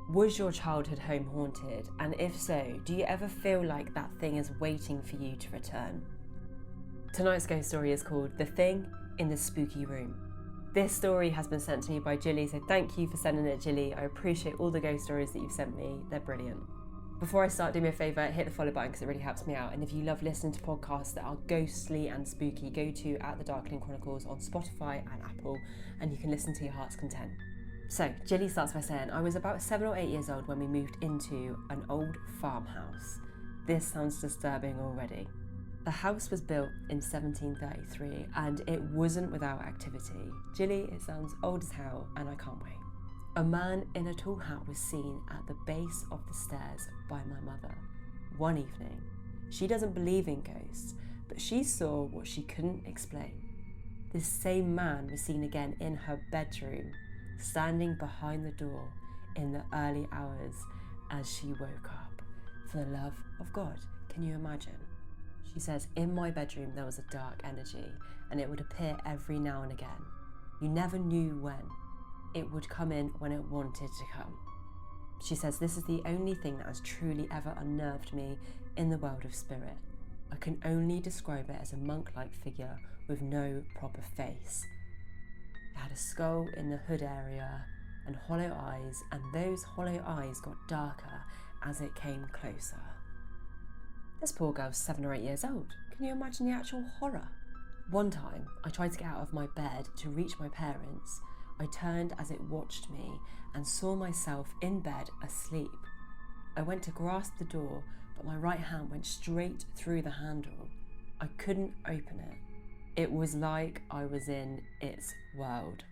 Was your childhood home haunted? And if so, do you ever feel like that thing is waiting for you to return? Tonight's ghost story is called The Thing in the Spooky Room. This story has been sent to me by Jilly, so thank you for sending it, Jilly. I appreciate all the ghost stories that you've sent me. They're brilliant. Before I start, do me a favour, hit the follow button because it really helps me out. And if you love listening to podcasts that are ghostly and spooky, go to At the Darkling Chronicles on Spotify and Apple, and you can listen to your heart's content. So, Jilly starts by saying, I was about 7 or 8 years old when we moved into an old farmhouse. This sounds disturbing already. The house was built in 1733 and it wasn't without activity. Jilly, it sounds old as hell and I can't wait. A man in a tall hat was seen at the base of the stairs by my mother. One evening, she doesn't believe in ghosts, but she saw what she couldn't explain. This same man was seen again in her bedroom, standing behind the door in the early hours as she woke up. For the love of God, can you imagine? She says, in my bedroom there was a dark energy and it would appear every now and again. You never knew when. It would come in when it wanted to come. She says, this is the only thing that has truly ever unnerved me in the world of spirit. I can only describe it as a monk-like figure with no proper face. It had a skull in the hood area and hollow eyes, and those hollow eyes got darker as it came closer. This poor girl's 7 or 8 years old. Can you imagine the actual horror? One time, I tried to get out of my bed to reach my parents. I turned as it watched me and saw myself in bed asleep. I went to grasp the door, but my right hand went straight through the handle. I couldn't open it. It was like I was in its world.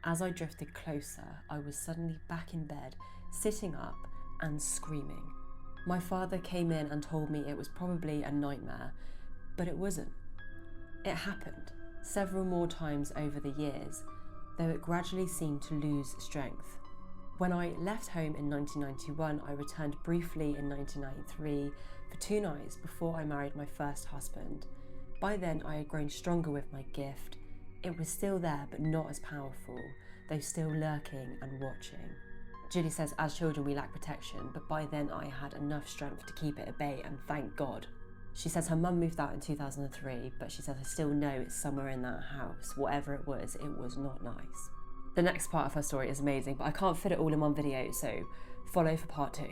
As I drifted closer, I was suddenly back in bed, sitting up and screaming. My father came in and told me it was probably a nightmare, but it wasn't. It happened several more times over the years, though it gradually seemed to lose strength. When I left home in 1991, I returned briefly in 1993 for 2 nights before I married my first husband. By then, I had grown stronger with my gift. It was still there, but not as powerful, though still lurking and watching. Julie says, as children we lack protection, but by then I had enough strength to keep it at bay, and thank God. She says her mum moved out in 2003, but she says I still know it's somewhere in that house. Whatever it was not nice. The next part of her story is amazing, but I can't fit it all in one video, so follow for part 2.